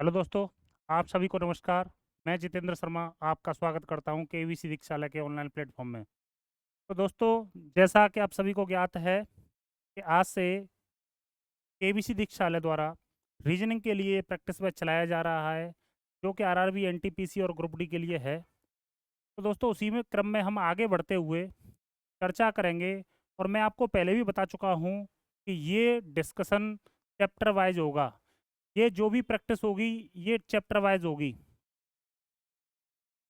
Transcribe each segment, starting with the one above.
Hello दोस्तों, आप सभी को नमस्कार। मैं जितेंद्र शर्मा आपका स्वागत करता हूं केवीसी दीक्षालय के ऑनलाइन प्लेटफॉर्म में। तो दोस्तों, जैसा कि आप सभी को ज्ञात है कि आज से केवीसी दीक्षालय द्वारा रीजनिंग के लिए प्रैक्टिस बैच चलाया जा रहा है, जो कि आरआरबी, एनटीपीसी और ग्रुप डी के लिए है। तो दोस्तों, उसी में क्रम में हम आगे बढ़ते हुए चर्चा करेंगे। और मैं आपको पहले भी बता चुका हूं कि ये डिस्कशन चैप्टर वाइज होगा। ये जो भी प्रैक्टिस होगी, ये चैप्टर वाइज होगी।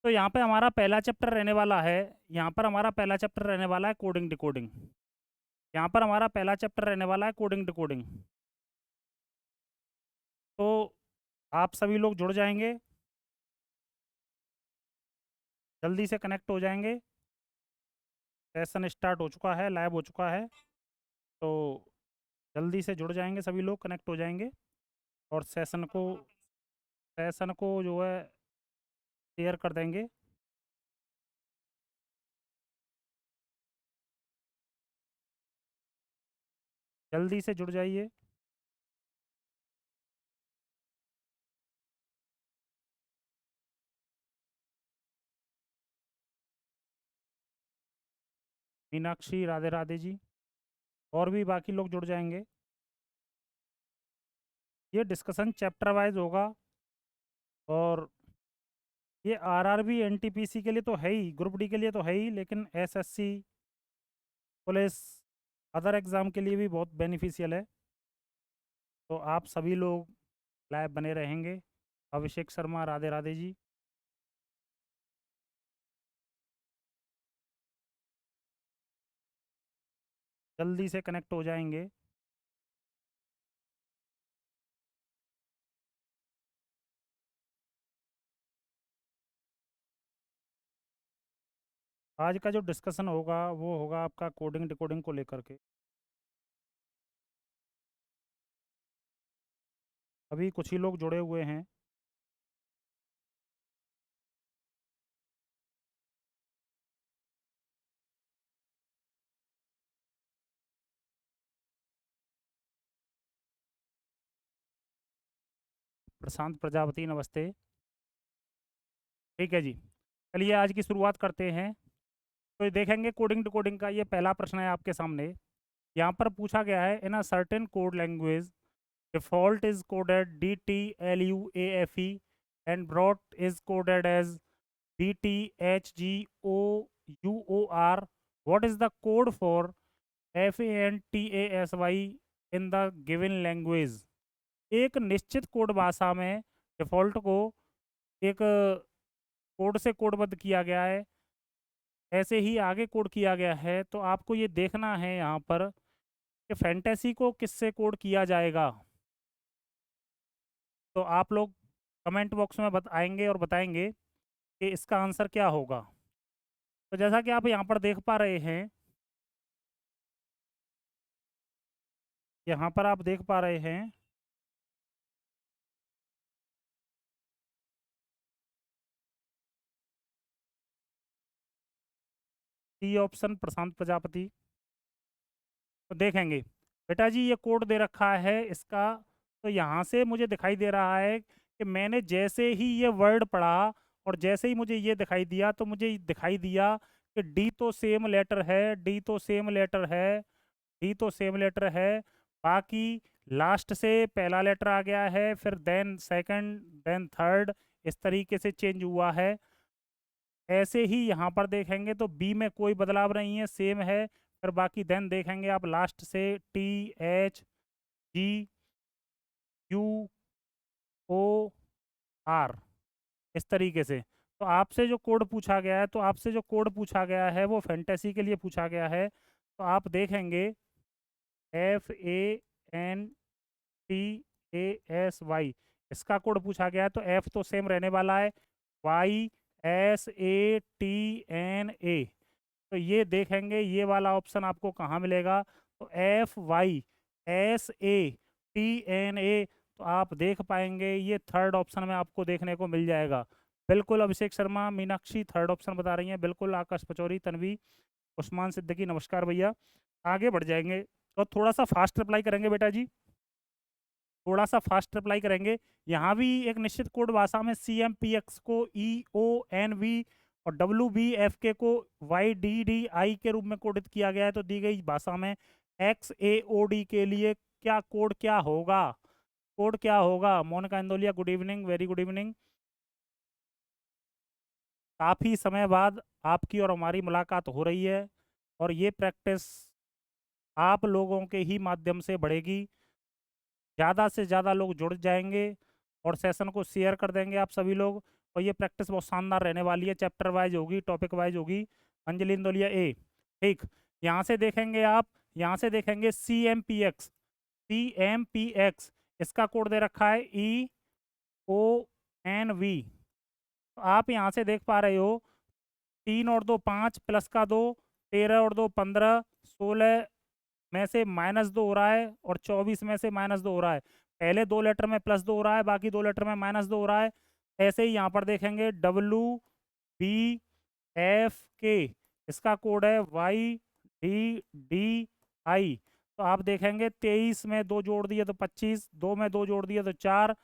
तो यहाँ पे हमारा पहला चैप्टर रहने वाला है। यहाँ पर हमारा पहला चैप्टर रहने वाला है कोडिंग डिकोडिंग। यहाँ पर हमारा पहला चैप्टर रहने वाला है कोडिंग डिकोडिंग। तो आप सभी लोग जुड़ जाएंगे, जल्दी से कनेक्ट हो जाएंगे। सेशन स्टार्ट हो चुका है, लाइव हो चुका है। तो जल्दी से जुड़ जाएंगे, सभी लोग कनेक्ट हो जाएंगे और सेशन को जो है शेयर कर देंगे। जल्दी से जुड़ जाइए। मीनाक्षी, राधे राधे जी। और भी बाकी लोग जुड़ जाएंगे। ये डिस्कशन चैप्टर वाइज होगा। और ये आरआरबी एनटीपीसी के लिए तो है ही, ग्रुप डी के लिए तो है ही, लेकिन एसएससी पुलिस अदर एग्ज़ाम के लिए भी बहुत बेनिफिशियल है। तो आप सभी लोग लाइव बने रहेंगे। अभिषेक शर्मा, राधे राधे जी। जल्दी से कनेक्ट हो जाएंगे। आज का जो डिस्कशन होगा वो होगा आपका कोडिंग डिकोडिंग को लेकर के। अभी कुछ ही लोग जुड़े हुए हैं। प्रशांत प्रजापति, नमस्ते। ठीक है जी, चलिए आज की शुरुआत करते हैं। तो ये देखेंगे कोडिंग डिकोडिंग का ये पहला प्रश्न है आपके सामने। यहाँ पर पूछा गया है, in a certain code language default is coded DTLUAFE and broad is coded as BTHGOUOR. What is the code for FANTASY in the given language? एक निश्चित कोड भाषा में डिफ़ॉल्ट को एक कोड से कोडबद्ध किया गया है, ऐसे ही आगे कोड किया गया है। तो आपको ये देखना है यहाँ पर कि फैंटेसी को किससे कोड किया जाएगा। तो आप लोग कमेंट बॉक्स में बताएंगे और बताएंगे कि इसका आंसर क्या होगा। तो जैसा कि आप यहाँ पर देख पा रहे हैं, यहाँ पर आप देख पा रहे हैं सी ऑप्शन प्रशांत प्रजापति। तो देखेंगे बेटा जी, ये कोड दे रखा है इसका। तो यहाँ से मुझे दिखाई दे रहा है कि मैंने जैसे ही ये वर्ड पढ़ा और जैसे ही मुझे ये दिखाई दिया, तो मुझे दिखाई दिया कि डी तो सेम लेटर है, डी तो सेम लेटर है, डी तो सेम लेटर है। बाकी लास्ट से पहला लेटर आ गया है, फिर देन सेकंड, देन थर्ड, इस तरीके से चेंज हुआ है। ऐसे ही यहाँ पर देखेंगे तो बी में कोई बदलाव नहीं है, सेम है। फिर बाकी देन देखेंगे आप लास्ट से THGUOR, इस तरीके से। तो आपसे जो कोड पूछा गया है, वो फैंटेसी के लिए पूछा गया है। तो आप देखेंगे FANTASY, इसका कोड पूछा गया है। तो एफ तो सेम रहने वाला है, YSATNA। तो ये देखेंगे ये वाला ऑप्शन आपको कहाँ मिलेगा। तो FYSATNA, तो आप देख पाएंगे ये थर्ड ऑप्शन में आपको देखने को मिल जाएगा। बिल्कुल अभिषेक शर्मा, मीनाक्षी थर्ड ऑप्शन बता रही हैं। बिल्कुल आकाश पचौरी, तन्वी, उस्मान सिद्दीकी, नमस्कार भैया। आगे बढ़ जाएंगे और थोड़ा सा फास्ट रिप्लाई करेंगे बेटा जी। थोड़ा सा फास्ट रिप्लाई करेंगे। यहाँ भी एक निश्चित कोड भाषा में CMPX को EONV और WBFK को YDDI के रूप में कोडित किया गया है। तो दी गई भाषा में XAOD के लिए क्या कोड क्या होगा? कोड क्या होगा? Monika Indauliya, good evening, very good evening. काफ़ी समय बाद आपकी और हमारी मुलाकात हो रही है और ये प्रैक्टिस आप लोगों के ही माध्यम से बढ़ेगी। ज़्यादा से ज़्यादा लोग जुड़ जाएंगे और सेशन को शेयर कर देंगे आप सभी लोग, और ये प्रैक्टिस बहुत शानदार रहने वाली है। चैप्टर वाइज होगी, टॉपिक वाइज होगी। अंजलि इंदौलिया ए, ठीक। यहाँ से देखेंगे आप, यहाँ से देखेंगे CMPX, CMPX इसका कोड दे रखा है EONV। तो आप यहाँ से देख पा रहे हो 3 और 2 5 प्लस का 2, 13 और 2 15, 16 में से -2 हो रहा है और 24 में से -2 हो रहा है। पहले 2 लेटर में +2 हो रहा है, बाकी 2 लेटर में -2 हो रहा है। ऐसे ही यहाँ पर देखेंगे WBFK इसका कोड है YDDI। तो आप देखेंगे 23 में 2 जोड़ दिए तो 25, 2 में 2 जोड़ दिए तो 4,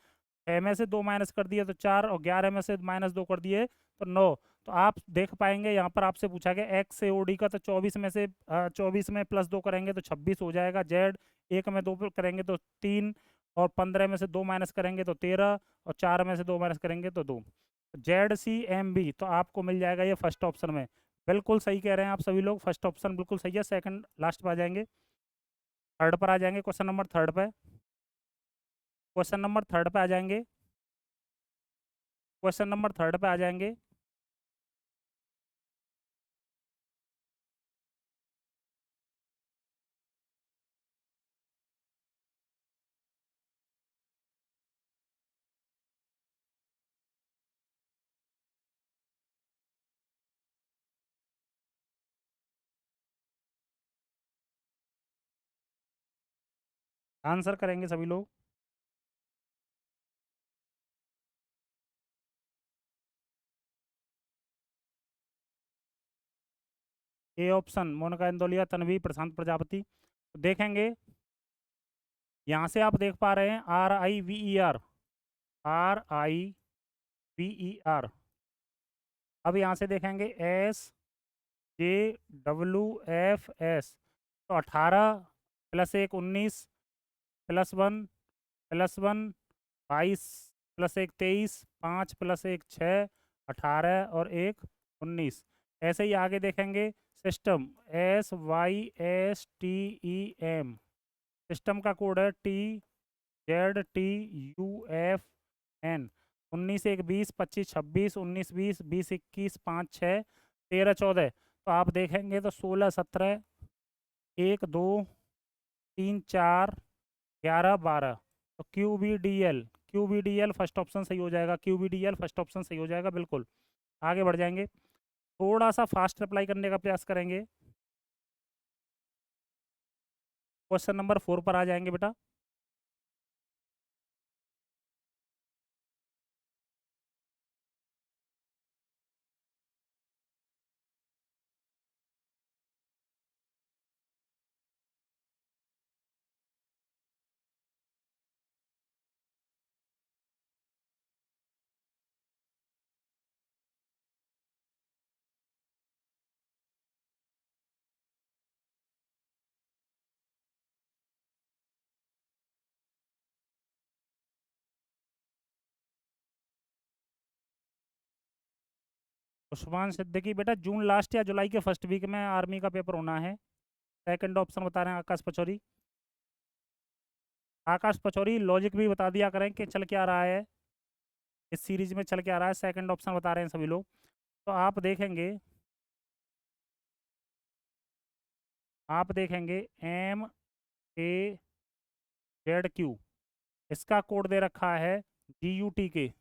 6 में से 2 माइनस कर दिए तो 4 और 11 में से -2 कर दिए तो 9। तो आप देख पाएंगे यहाँ पर आपसे पूछा गया एक्स से ओडी का, तो 24 में से 24 में +2 करेंगे तो 26 हो जाएगा। जेड 1 में 2 करेंगे तो 3 और 15 में से 2 माइनस करेंगे तो 13 और 4 में से 2 माइनस करेंगे तो 2। ZCMB तो आपको मिल जाएगा ये फर्स्ट ऑप्शन में। बिल्कुल सही कह रहे हैं आप सभी लोग, फर्स्ट ऑप्शन बिल्कुल सही है। सेकंड लास्ट पर आ जाएंगे, थर्ड पर आ जाएंगे, क्वेश्चन नंबर थर्ड पे, क्वेश्चन नंबर थर्ड पे आ जाएंगे, क्वेश्चन नंबर थर्ड पे आ जाएंगे। आंसर करेंगे सभी लोग। ए ऑप्शन मोनिका इंदौलिया, तन्वी, प्रशांत प्रजापति। तो देखेंगे यहाँ से आप देख पा रहे हैं RIVER, RIVER। अब यहाँ से देखेंगे SJWFS। तो 18 + 1 19 +1 +1 22 + 1 23, 5 + 1 6, 18 और 1 19। ऐसे ही आगे देखेंगे सिस्टम, SYSTEM, सिस्टम का कोड है TZTUFN। 19 1 20 25 26 19 20 20 21 5 6 13 14। तो आप देखेंगे तो 16 17 1 2 3 4 11 12। तो QBDL फर्स्ट ऑप्शन सही हो जाएगा, QBDL फर्स्ट ऑप्शन सही हो जाएगा बिल्कुल। आगे बढ़ जाएंगे, थोड़ा सा फास्ट रिप्लाई करने का प्रयास करेंगे। क्वेश्चन नंबर 4 पर आ जाएंगे बेटा। उस्मान सिद्दीकी बेटा, जून लास्ट या जुलाई के फर्स्ट वीक में आर्मी का पेपर होना है। सेकंड ऑप्शन बता रहे हैं आकाश पचौरी। आकाश पचौरी लॉजिक भी बता दिया करें कि चल क्या रहा है, इस सीरीज में चल क्या रहा है। सेकंड ऑप्शन बता रहे हैं सभी लोग। तो आप देखेंगे, आप देखेंगे MAZQ इसका कोड दे रखा है GUTK।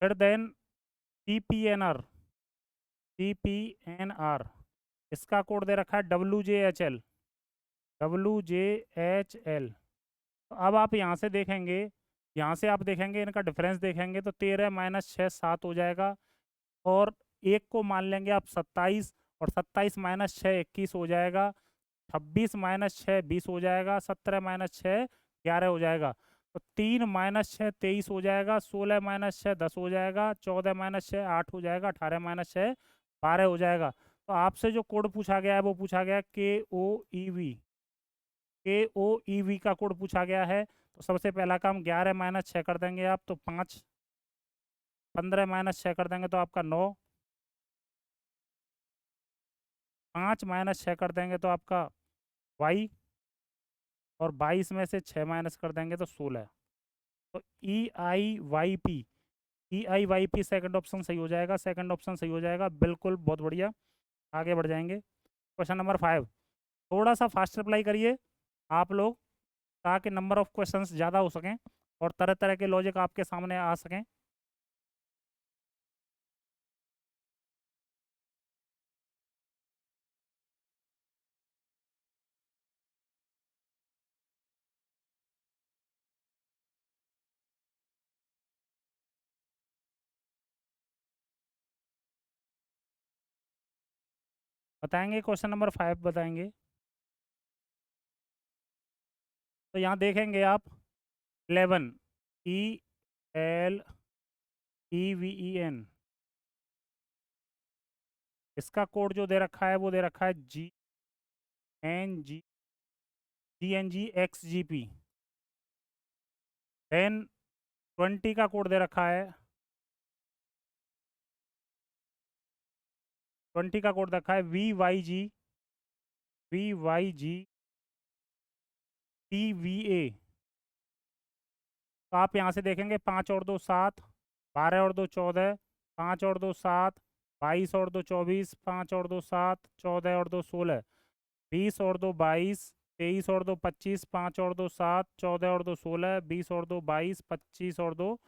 फिर देन CPNR इसका कोड दे रखा है WJHL। तो अब आप यहाँ से देखेंगे, यहाँ से आप देखेंगे इनका डिफरेंस देखेंगे तो 13 - 6 7 हो जाएगा, और एक को मान लेंगे आप 27, और 27 - 6 21 हो जाएगा। 26 माइनस 6 20 हो जाएगा, 17 माइनस 6 11 हो जाएगा। तो 3 माइनस 6 23 हो जाएगा, 16 माइनस 6 10 हो जाएगा, 14 माइनस 6 8 हो जाएगा, 18 माइनस 6 12 हो जाएगा। तो आपसे जो कोड पूछा गया है वो पूछा गया के ओ ई वी का कोड पूछा गया है। तो सबसे पहला काम 11 माइनस 6 कर देंगे आप, तो 5, 15 माइनस 6 कर देंगे तो आपका 9, 5 माइनस 6 कर देंगे तो आपका वाई, और 22 में से 6 माइनस कर देंगे तो 16। तो ई आई वाई पी सेकंड ऑप्शन सही हो जाएगा, सेकंड ऑप्शन सही हो जाएगा, बिल्कुल, बहुत बढ़िया। आगे बढ़ जाएंगे। क्वेश्चन नंबर 5, थोड़ा सा फास्ट रिप्लाई करिए आप लोग, ताकि नंबर ऑफ क्वेश्चंस ज़्यादा हो सकें और तरह तरह के लॉजिक आपके सामने आ सकें। बताएंगे क्वेश्चन नंबर 5 बताएंगे। तो यहाँ देखेंगे आप 11 ELEVEN, इसका कोड जो दे रखा है वो दे रखा है GNG XGP। देन 20 का कोड दे रखा है, 20 का कोड रखा है VYGTVA। तो आप यहाँ से देखेंगे 5 और 2 7, 12 और 2 14, 5 और 2 7, 22 और 2 24, 5 और 2 7, 14 और 2 16, 20 और 2 22, 23 और 2 25, 5 और 2 7, 14 और 2 16, 20 और 2 22, 25 और 2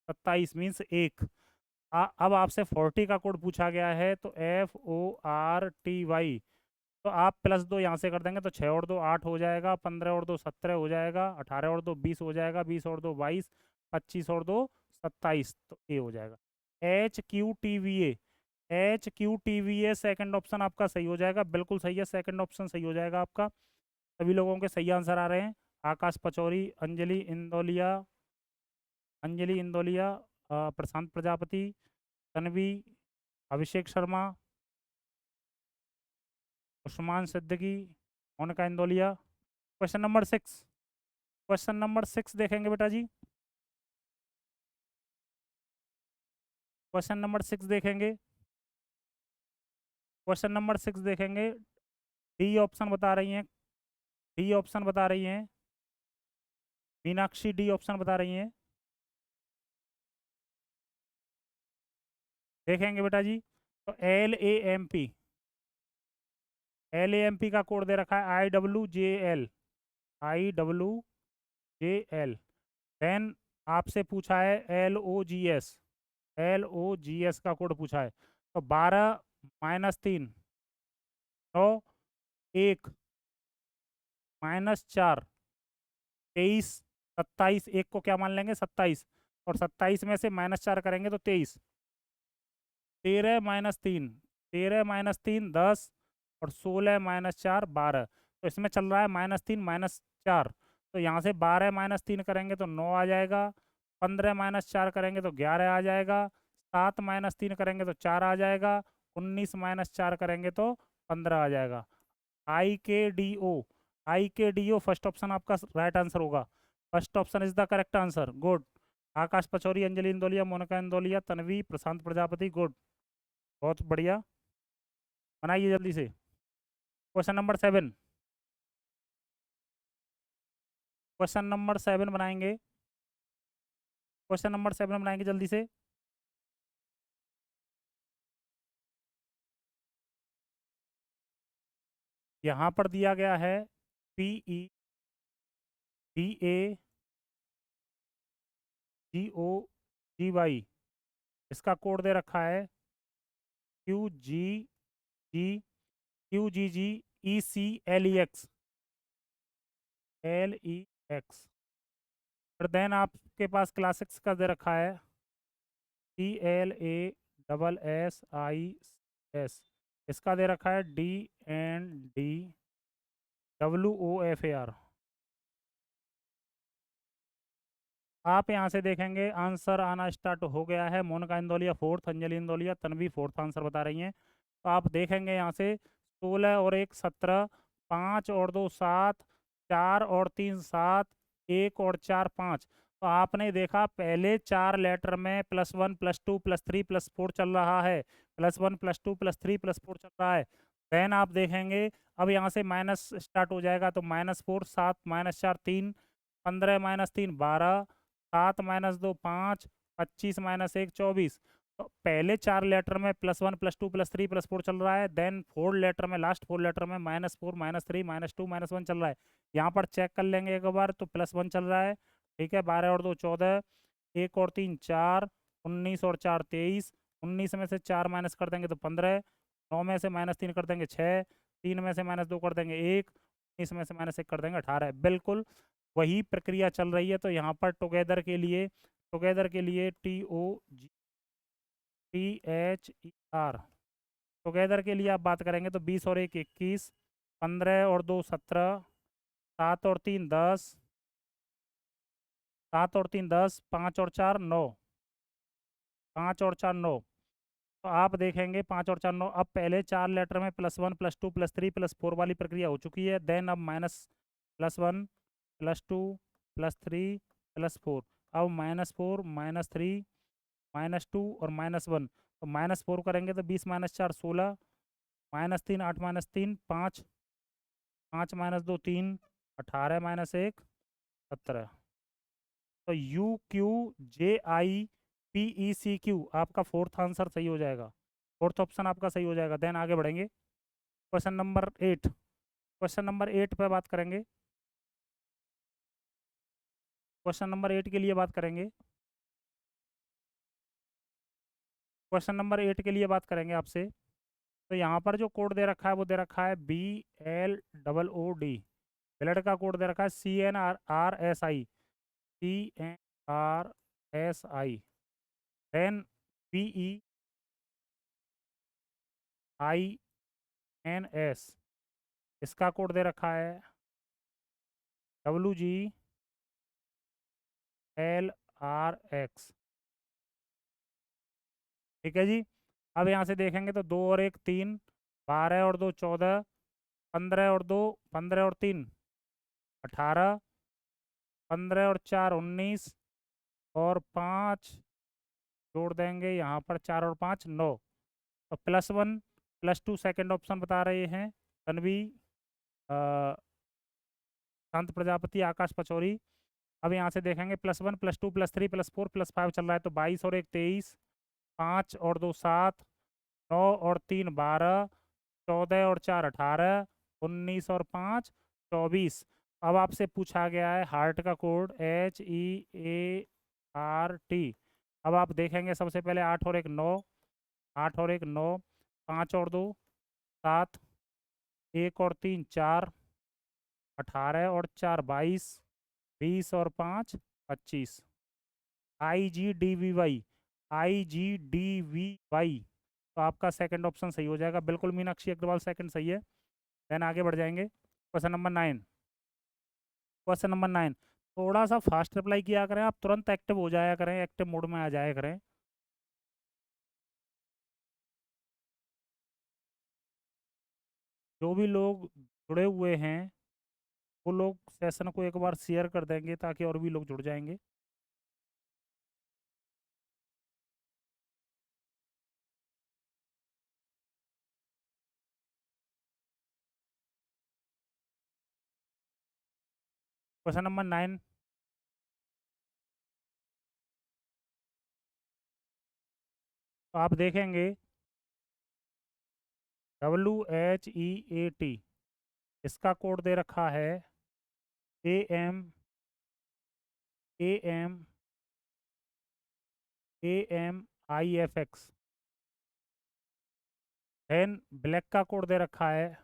27 मीन्स 1। अब आपसे 40 का कोड पूछा गया है, तो FORTY। तो आप +2 यहाँ से कर देंगे तो 6 और 2 8 हो जाएगा, 15 और 2 17 हो जाएगा, 18 और 2 20 हो जाएगा, 20 और 2 22, 25 और 2 27, तो ए हो जाएगा। HQTVA सेकंड ऑप्शन आपका सही हो जाएगा, बिल्कुल सही है, सेकंड ऑप्शन सही हो जाएगा आपका। सभी लोगों के सही आंसर आ रहे हैं। Akash Pachauri, Anjali Indoliya, Prashant Prajapati, Tanvi, Abhishek Sharma, Usman Siddiqui, Monika Indoliya. Question number 6, question number 6 देखेंगे बेटा जी। क्वेश्चन नंबर 6 देखेंगे, क्वेश्चन नंबर 6 देखेंगे। डी ऑप्शन बता रही हैं, डी ऑप्शन बता रही हैं, मीनाक्षी डी ऑप्शन बता रही हैं। देखेंगे बेटा जी। तो एल ए एम पी का कोड दे रखा है I WJL। देन आपसे पूछा है एल ओ जी एस का कोड पूछा है। तो 12 माइनस 3 9, 1 माइनस 4 23, 27, एक को क्या मान लेंगे 27, और 27 में से -4 करेंगे तो 23, 13 माइनस 3, 13 माइनस 3 10, और 16 माइनस 4 12। तो इसमें चल रहा है -3 -4। तो यहाँ से 12 माइनस 3 करेंगे तो 9 आ जाएगा, 15 माइनस 4 करेंगे तो 11 आ जाएगा, 7 माइनस 3 करेंगे तो 4 आ जाएगा, 19 माइनस 4 करेंगे तो 15 आ जाएगा। आई के डी ओ फर्स्ट ऑप्शन आपका राइट आंसर होगा। First option is the correct answer. Good. Akash Pachauri, Anjali Indauliya, Monika Indauliya, Tanvi, Prashant Prajapati. Good, बहुत बढ़िया। बनाइए जल्दी से। क्वेश्चन नंबर 7, क्वेश्चन नंबर 7 बनाएंगे, क्वेश्चन नंबर 7 बनाएंगे जल्दी से। यहाँ पर दिया गया है PEDAGOGY, इसका कोड दे रखा है QGGECLEX। फिर देन आपके पास क्लासिक्स का दे रखा है CLASSIS, इसका दे रखा है DND WOFAR। आप यहाँ से देखेंगे आंसर आना स्टार्ट हो गया है। Monika Indauliya fourth, Anjali Indauliya, Tanvi fourth answer बता रही हैं। तो आप देखेंगे यहाँ से 16 और 1 17, 5 और 2 7, 4 और 3 7, 1 और 4 5। तो आपने देखा पहले 4 लेटर में +1 +2 +3 +4 चल रहा है, +1 +2 +3 +4 चल रहा है। देन आप देखेंगे अब यहाँ से माइनस स्टार्ट हो जाएगा, तो -4 7 -4 3, 15 -3 12, 7 -2 5, 25 -1 24। तो पहले 4 लेटर में +1 +2 +3 +4 चल रहा है। देन 4 लेटर में, लास्ट 4 लेटर में -4 -3 -2 -1 चल रहा है। यहाँ पर चेक कर लेंगे एक बार, तो +1 चल रहा है, ठीक है। 12 और 2 14, 1 और 3 4, 19 और 4 23, 19 में से 4 माइनस कर देंगे तो 15, 9 में से -3 कर देंगे 6, 3 में से -2 कर देंगे 1, 19 में से -1 कर देंगे 18। बिल्कुल वही प्रक्रिया चल रही है। तो यहाँ पर टुगेदर के लिए TOGTHER, टुगेदर के लिए आप बात करेंगे तो 20 और 1 21, 15 और 2 17, 7 और 3 10, 7 और 3 10, 5 और 4 9, 5 और 4 9। तो आप देखेंगे 5 और 4 9। अब पहले 4 लेटर में +1 +2 +3 +4 वाली प्रक्रिया हो चुकी है। देन अब +1 +2 +3 +4। अब -4 -3 -2 और -1। तो -4 करेंगे तो 20 -4 16, -3 8 -3 5, 5 -2 3, 18 -1 17। तो UQJIPECQ आपका फोर्थ आंसर सही हो जाएगा, फोर्थ ऑप्शन आपका सही हो जाएगा। देन आगे बढ़ेंगे क्वेश्चन नंबर 8। क्वेश्चन नंबर 8 पे बात करेंगे। क्वेश्चन नंबर 8 के लिए बात करेंगे। क्वेश्चन नंबर 8 के लिए बात करेंगे आपसे। तो यहाँ पर जो कोड दे रखा है वो दे रखा है BLOOD। ब्लड का कोड दे रखा है CNRSI। देन PEINS, इसका कोड दे रखा है WGLRX। ठीक है जी। अब यहाँ से देखेंगे तो 2 और 1 3, 12 और 2 14, 15 और 2 15 और 3 18, 15 और 4 19, और 5 जोड़ देंगे यहाँ पर 4 और 5 9। तो +1 +2 सेकंड ऑप्शन बता रहे हैं तन्वी, अ, शांत प्रजापति, आकाश पचौरी। अब यहाँ से देखेंगे +1 +2 +3 +4 +5 चल रहा है। तो 22 और 1 23, 5 और 2 7, 9 और 3 12, 14 और 4 18, 19 और 5 24। अब आपसे पूछा गया है हार्ट का कोड HEART। अब आप देखेंगे सबसे पहले 8 और 1 9, 8 और 1 9, 5 और 2 7, 1 और 3 4, 18 और 4 22, 20 और 5 25। IGDVY, तो आपका सेकंड ऑप्शन सही हो जाएगा। बिल्कुल मीनाक्षी अग्रवाल, सेकंड सही है। देन आगे बढ़ जाएंगे क्वेश्चन नंबर 9। क्वेश्चन नंबर 9, थोड़ा सा फास्ट रिप्लाई किया करें, आप तुरंत एक्टिव हो जाया करें, एक्टिव मोड में आ जाया करें। जो भी लोग जुड़े हुए हैं वो लोग सेशन को एक बार शेयर कर देंगे ताकि और भी लोग जुड़ जाएंगे। Question number 9। तो आप देखेंगे WHEAT, इसका कोड दे रखा है AMIFX। देन ब्लैक का कोड दे रखा है,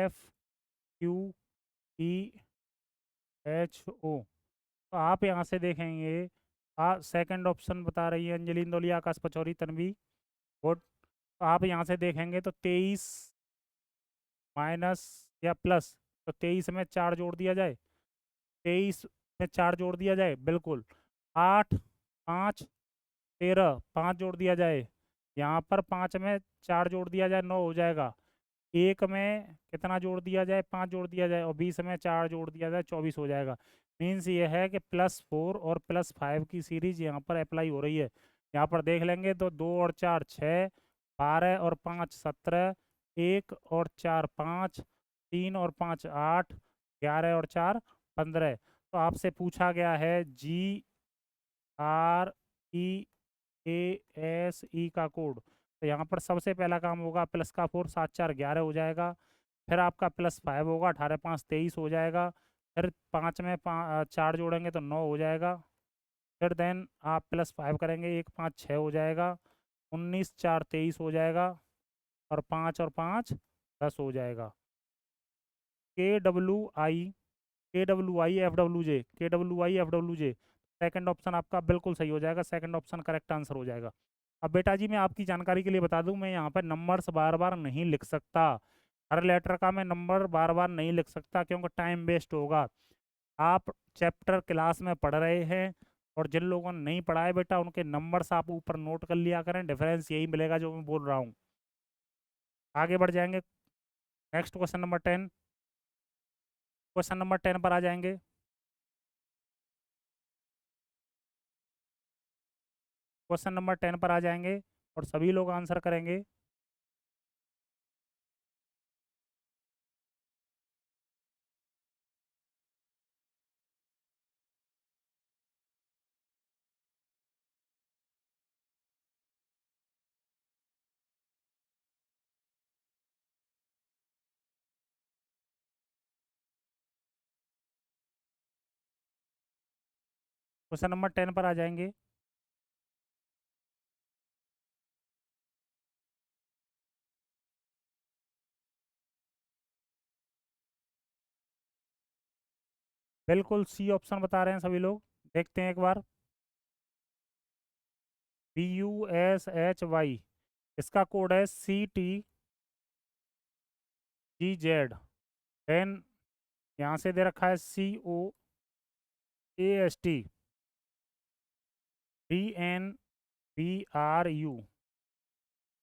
FQEHO। तो आप यहाँ से देखेंगे सेकंड ऑप्शन बता रही है अंजलि इंदौलिया, आकाश पचौरी, तन्वी। गुड। तो आप यहाँ से देखेंगे तो 23 माइनस या प्लस, तो 23 में 4 जोड़ दिया जाए, 23 में 4 जोड़ दिया जाए, बिल्कुल। 8 5 13, 5 जोड़ दिया जाए, यहाँ पर 5 में 4 जोड़ दिया जाए, 9 हो जाएगा। एक में कितना जोड़ दिया जाए, 5 जोड़ दिया जाए, और 20 में 4 जोड़ दिया जाए, 24 हो जाएगा। मीन्स ये है कि +4 और +5 की सीरीज यहाँ पर अप्लाई हो रही है। यहाँ पर देख लेंगे तो 2 और 4 6, 12 और 5 17, 1 और 4 5, 3 और 5 8, 11 और 4 15। तो आपसे पूछा गया है GREASE का कोड। तो यहाँ पर सबसे पहला काम होगा, प्लस का 4 7 4 11 हो जाएगा। फिर आपका +5 होगा, 18 5 23 हो जाएगा। फिर 5 में 4 जोड़ेंगे तो 9 हो जाएगा। फिर देन आप +5 करेंगे, 1 5 6 हो जाएगा। 19 4 23 हो जाएगा। और 5 और 5 10 हो जाएगा। KWI FWJ सेकंड ऑप्शन आपका बिल्कुल सही हो जाएगा, सेकंड ऑप्शन करेक्ट आंसर हो जाएगा। अब बेटा जी मैं आपकी जानकारी के लिए बता दूं, मैं यहाँ पर नंबर्स बार बार नहीं लिख सकता। हर लेटर का मैं नंबर बार बार नहीं लिख सकता, क्योंकि टाइम वेस्ट होगा। आप चैप्टर क्लास में पढ़ रहे हैं, और जिन लोगों ने नहीं पढ़ा है बेटा, उनके नंबर्स आप ऊपर नोट कर लिया करें, डिफरेंस यही मिलेगा जो मैं बोल रहा हूँ। आगे बढ़ जाएंगे, next question number 10। Question number 10 पर आ जाएंगे। क्वेश्चन नंबर 10 पर आ जाएंगे, और सभी लोग आंसर करेंगे। क्वेश्चन नंबर 10 पर आ जाएंगे। बिल्कुल सी ऑप्शन बता रहे हैं सभी लोग, देखते हैं एक बार। BUSHY, इसका कोड है CTGZ। देन यहाँ से दे रखा है COASTDNBRU।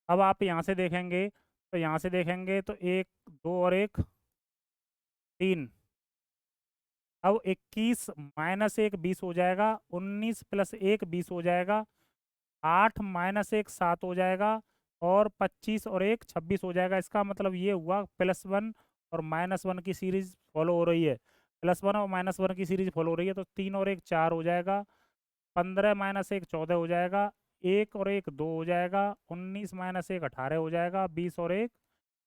अब आप यहाँ से देखेंगे, तो यहाँ से देखेंगे तो 1 2 और 1 3। अब 21 - 1 20 हो जाएगा, 19 + 1 20 हो जाएगा, 8 - 1 7 हो जाएगा, और 25 और 1 26 हो जाएगा। इसका मतलब ये हुआ +1 और -1 की सीरीज फॉलो हो रही है। +1 और -1 की सीरीज फॉलो हो रही है, तो 3 और 1 4 हो जाएगा, 15 - 1 14 हो जाएगा, 1 और 1 2 हो जाएगा, 19 - 1 18 हो जाएगा, 20 और 1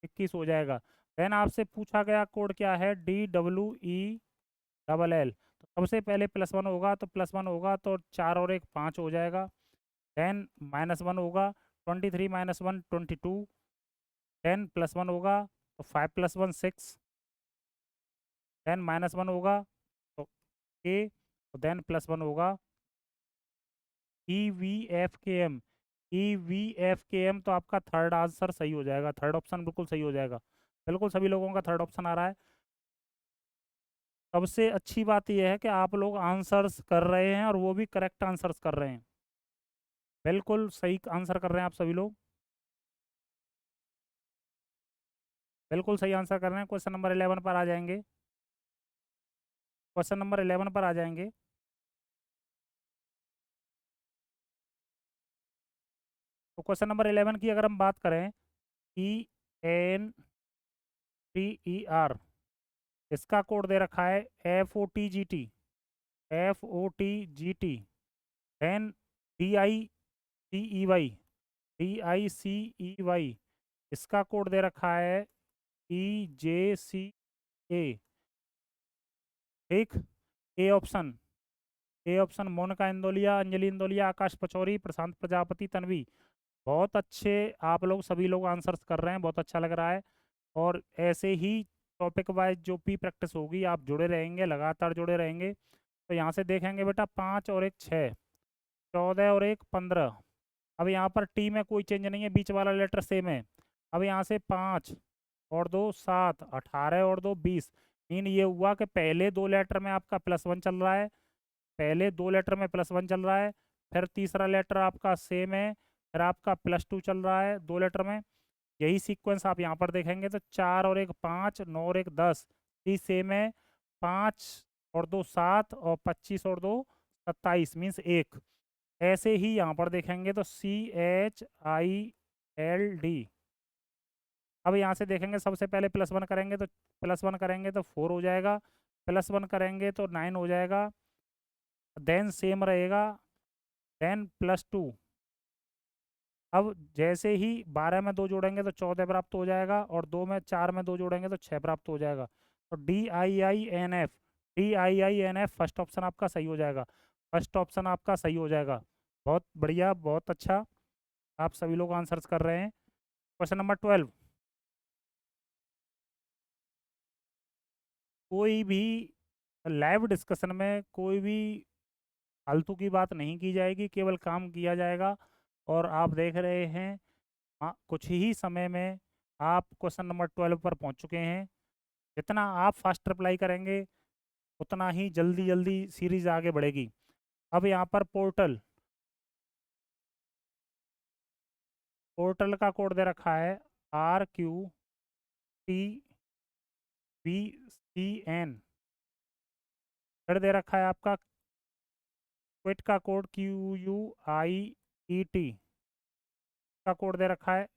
21 हो जाएगा। देन आपसे पूछा गया कोड क्या है, DWELL। तो सबसे पहले +1 होगा, तो +1 होगा तो 4 और 1 5 हो जाएगा। देन -1 होगा, 23 - 1 22। 10 +1 होगा तो 5 + 1 6। देन -1 होगा तो देन +1 होगा EVFKM। EVFKM, तो आपका थर्ड आंसर सही हो जाएगा, थर्ड ऑप्शन बिल्कुल सही हो जाएगा। बिल्कुल सभी लोगों का थर्ड ऑप्शन आ रहा है। सबसे अच्छी बात यह है कि आप लोग आंसर्स कर रहे हैं, और वो भी करेक्ट आंसर्स कर रहे हैं। बिल्कुल सही आंसर कर रहे हैं आप सभी लोग, बिल्कुल सही आंसर कर रहे हैं। क्वेश्चन नंबर 11 पर आ जाएंगे। क्वेश्चन नंबर 11 पर आ जाएंगे। तो क्वेश्चन नंबर 11 की अगर हम बात करें, ENTER, इसका कोड दे रखा है FOTGT। FOTGT। Then DICEY। DICEY, इसका कोड दे रखा है EJCA। ठीक। A option, A option Monika Indoliya, Anjali Indoliya, Akash Pachauri, Prashant Prajapati, Tanvi. बहुत अच्छे आप लोग सभी लोग आंसर्स कर रहे हैं, बहुत अच्छा लग रहा है। और ऐसे ही टॉपिक वाइज जो भी प्रैक्टिस होगी, आप जुड़े रहेंगे, लगातार जुड़े रहेंगे। तो यहाँ से देखेंगे बेटा, 5 और 1 6, 14 और 1 15। अब यहाँ पर टी में कोई चेंज नहीं है, बीच वाला लेटर सेम है। अब यहाँ से 5 और 2 7, 18 और 2 20। मीन ये हुआ कि पहले 2 लेटर में आपका +1 चल रहा है, पहले 2 लेटर में +1 चल रहा है, फिर तीसरा लेटर आपका सेम है, फिर आपका +2 चल रहा है 2 लेटर में। यही सीक्वेंस आप यहाँ पर देखेंगे तो 4 और 1 5, 9 और 1 10, ये सेम है। 5 और 2 7 और 25 और 2 27 मीन्स 1। ऐसे ही यहाँ पर देखेंगे तो CHILD। अब यहाँ से देखेंगे सबसे पहले +1 करेंगे तो +1 करेंगे तो 4 हो जाएगा, +1 करेंगे तो 9 हो जाएगा, देन सेम रहेगा, देन +2। अब जैसे ही 12 में 2 जोड़ेंगे तो 14 प्राप्त हो जाएगा, और 2 में 4 में 2 जोड़ेंगे तो 6 प्राप्त हो जाएगा। तो DIINF फर्स्ट ऑप्शन आपका सही हो जाएगा, फर्स्ट ऑप्शन आपका सही हो जाएगा। बहुत बढ़िया, बहुत अच्छा, आप सभी लोग आंसर्स कर रहे हैं। Question number 12। कोई भी लाइव डिस्कशन में कोई भी फालतू की बात नहीं की जाएगी, केवल काम किया जाएगा। और आप देख रहे हैं कुछ ही समय में आप क्वेश्चन नंबर 12 पर पहुंच चुके हैं। जितना आप फास्ट रिप्लाई करेंगे उतना ही जल्दी जल्दी सीरीज आगे बढ़ेगी। अब यहाँ पर पोर्टल पोर्टल का कोड दे रखा है RQTVCN। फिर दे रखा है आपका क्विट का कोड QUIET का कोड दे रखा है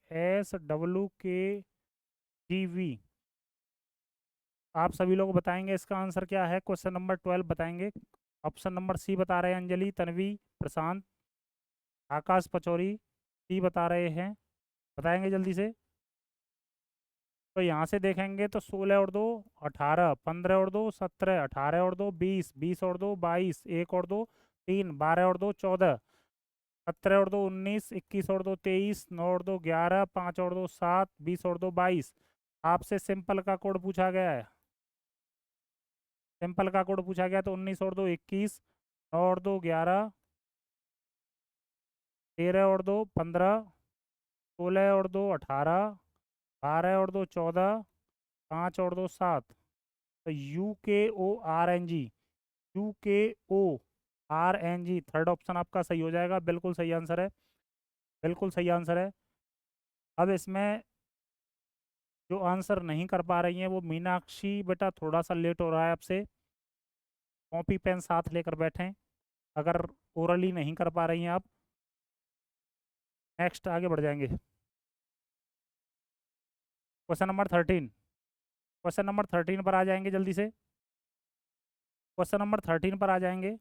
SWKGV। आप सभी लोग बताएंगे इसका आंसर क्या है, क्वेश्चन नंबर 12 बताएंगे। ऑप्शन नंबर सी बता रहे हैं अंजलि, तन्वी, प्रशांत, आकाश पचौरी। सी बता रहे हैं, बताएंगे जल्दी से। तो यहाँ से देखेंगे तो 16 और 2 18, 15 और 2 17, 18 और 2 20, 20 और 2 22, 1 और 2 3, 12 और 2 14, 17 और 2 19, 21 और 2 23, 9 और 2 11, 5 और 2 7, 20 और 2 22। आपसे सिंपल का कोड पूछा गया है, सिंपल का कोड पूछा गया तो 19 और 2 21, 9 और 2 11, 13 और 2 15, 16 और 2 18, 12 और 2 14, 5 और 2 7। तो UKORNG, UKORNG थर्ड ऑप्शन आपका सही हो जाएगा, बिल्कुल सही आंसर है, बिल्कुल सही आंसर है। अब इसमें जो आंसर नहीं कर पा रही हैं वो मीनाक्षी बेटा, थोड़ा सा लेट हो रहा है आपसे, कॉपी पेन साथ लेकर बैठें अगर ओरली नहीं कर पा रही हैं आप। नेक्स्ट आगे बढ़ जाएंगे। क्वेश्चन नंबर 13, क्वेश्चन नंबर 13 पर आ जाएंगे जल्दी से, क्वेश्चन नंबर 13 पर आ जाएंगे।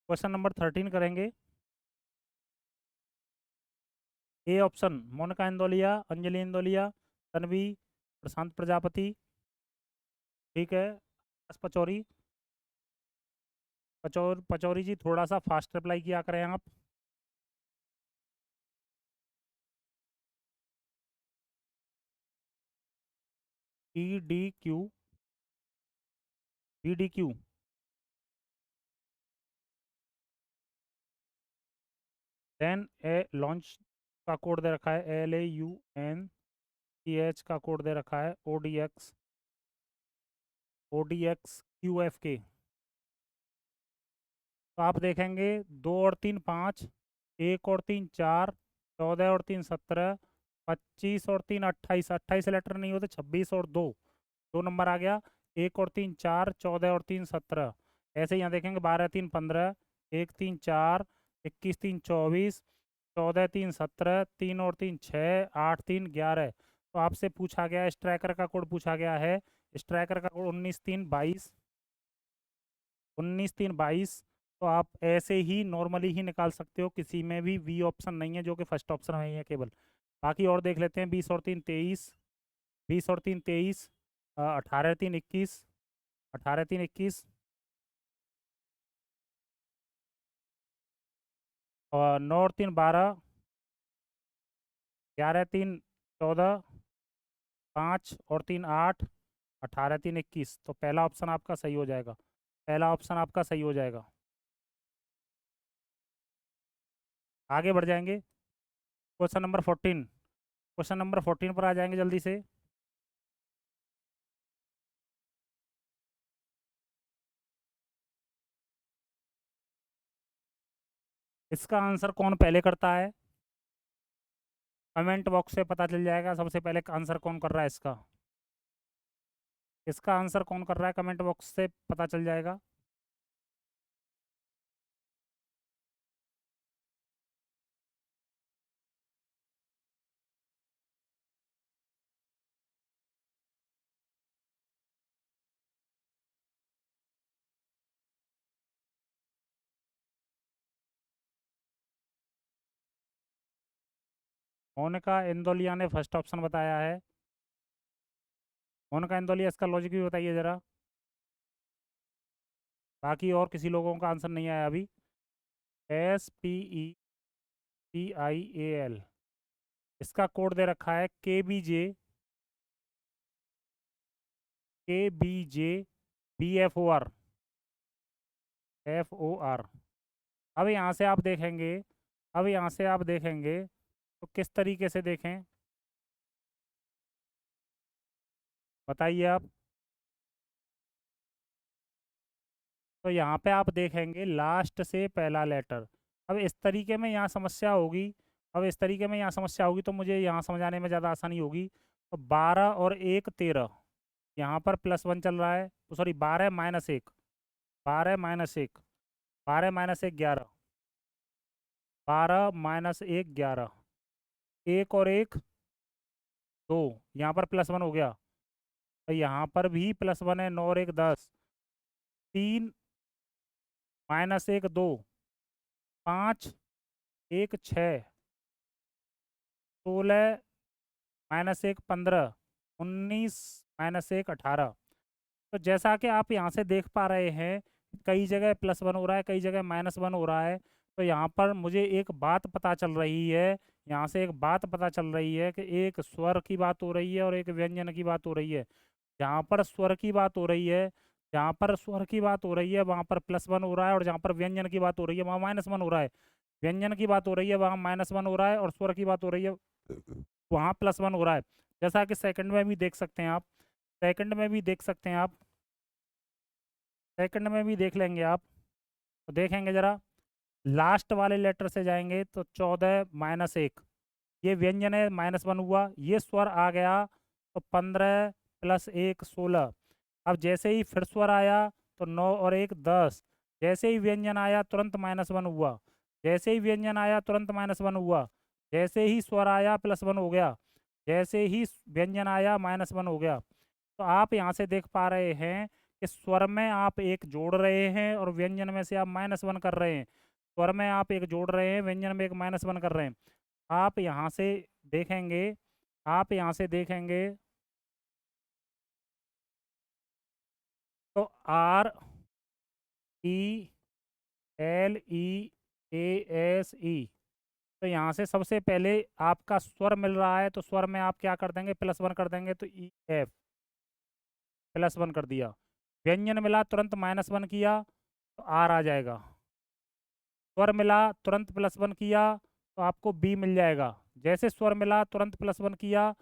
क्वेश्चन नंबर 13 करेंगे। ए ऑप्शन मोनिका इंदौलिया, अंजलि इंदौलिया, तन्वी, प्रशांत प्रजापति। ठीक है, पचौरी, पचौरी जी थोड़ा सा फास्ट रिप्लाई किया करें आप। EDQ, EDQ, देन ए लॉन्च का कोड दे रखा है LAUNCH का कोड दे रखा है ODX QFK। तो आप देखेंगे 2 और 3 5, 1 और 3 4, 14 और 3 17, 25 और 3 28, 28 लेटर नहीं होते, 26 और 2, 2 नंबर आ गया, 1 और 3 4, 14 और 3 17। ऐसे यहाँ देखेंगे 12 3 15, 1 3 4, 21 3 24, 14 3 17, 3 और 3 6, 8 3 11। तो आपसे पूछा गया है, स्ट्राइकर का कोड पूछा गया है, स्ट्राइकर का कोड 19 3 22, 19 3 22। तो आप ऐसे ही नॉर्मली ही निकाल सकते हो, किसी में भी वी ऑप्शन नहीं है जो कि फर्स्ट ऑप्शन में ही है केवल। बाकी और देख लेते हैं। 20 और 3 23, 20 और 3 23, 18 3 21, 18 3 21, और 9 और 3 12, 11 3 14, 5 और 3 8, 18 3 21। तो पहला ऑप्शन आपका सही हो जाएगा, पहला ऑप्शन आपका सही हो जाएगा। आगे बढ़ जाएंगे, क्वेश्चन नंबर 14, क्वेश्चन नंबर 14 पर आ जाएंगे जल्दी से। इसका आंसर कौन पहले करता है, कमेंट बॉक्स से पता चल जाएगा सबसे पहले आंसर कौन कर रहा है इसका। इसका आंसर कौन कर रहा है कमेंट बॉक्स से पता चल जाएगा। मोनिका इंदौलिया ने फर्स्ट ऑप्शन बताया है। मोनिका इंदौलिया, इसका लॉजिक भी बताइए ज़रा। बाकी और किसी लोगों का आंसर नहीं आया अभी। SPECIAL, इसका कोड दे रखा है KBJ BFOR। अब यहाँ से आप देखेंगे, अब यहाँ से आप देखेंगे तो किस तरीके से देखें, बताइए आप। तो यहाँ पे आप देखेंगे लास्ट से पहला लेटर। अब इस तरीके में यहाँ समस्या होगी, अब इस तरीके में यहाँ समस्या होगी तो मुझे यहाँ समझाने में ज़्यादा आसानी होगी। तो 12 और 1 13, यहाँ पर +1 चल रहा है, तो सॉरी 12 - 1, 12 - 1, 12 - 1 11, 12 - 1 11, 1 और 1 2, यहाँ पर +1 हो गया, तो यहाँ पर भी +1 है, 9 और 1 10, 3 -1 2, 5 1 6, 16 -1 15, 19 -1 18। तो जैसा कि आप यहाँ से देख पा रहे हैं, कई जगह +1 हो रहा है, कई जगह -1 हो रहा है। तो यहाँ पर मुझे एक बात पता चल रही है, यहाँ से एक बात पता चल रही है कि एक स्वर की बात हो रही है और एक व्यंजन की बात हो रही है। जहाँ पर स्वर की बात हो रही है, जहाँ पर स्वर की बात हो रही है वहाँ पर +1 हो रहा है, और जहाँ पर व्यंजन की बात हो रही है वहाँ -1 हो रहा है। व्यंजन की बात हो रही है वहाँ -1 हो रहा है, और स्वर की बात हो रही है वहाँ +1 हो रहा है। जैसा कि सेकंड में भी देख सकते हैं आप, सेकंड में भी देख सकते हैं आप, सेकंड में भी देख लेंगे आप। तो देखेंगे ज़रा, लास्ट वाले लेटर से जाएंगे तो 14 -1, ये व्यंजन है, -1 हुआ, ये स्वर आ गया, तो 15 + 1 16। अब जैसे ही फिर स्वर आया तो 9 और 1 10, जैसे ही व्यंजन आया तुरंत -1 हुआ, जैसे ही व्यंजन आया तुरंत -1 हुआ, जैसे ही स्वर आया +1 हो गया, जैसे ही व्यंजन आया -1 हो गया। तो आप यहाँ से देख पा रहे हैं कि स्वर में आप एक जोड़ रहे हैं और व्यंजन में से आप -1 कर रहे हैं। स्वर में आप एक जोड़ रहे हैं, व्यंजन में एक -1 कर रहे हैं। आप यहाँ से देखेंगे, आप यहाँ से देखेंगे तो RELEASE, तो यहाँ से सबसे पहले आपका स्वर मिल रहा है, तो स्वर में आप क्या कर देंगे, +1 कर देंगे, तो EF +1 कर दिया। व्यंजन मिला तुरंत -1 किया तो R आ जाएगा। स्वर मिला तुरंत +1 किया तो आपको B मिल जाएगा। जैसे स्वर मिला तुरंत +1 किया,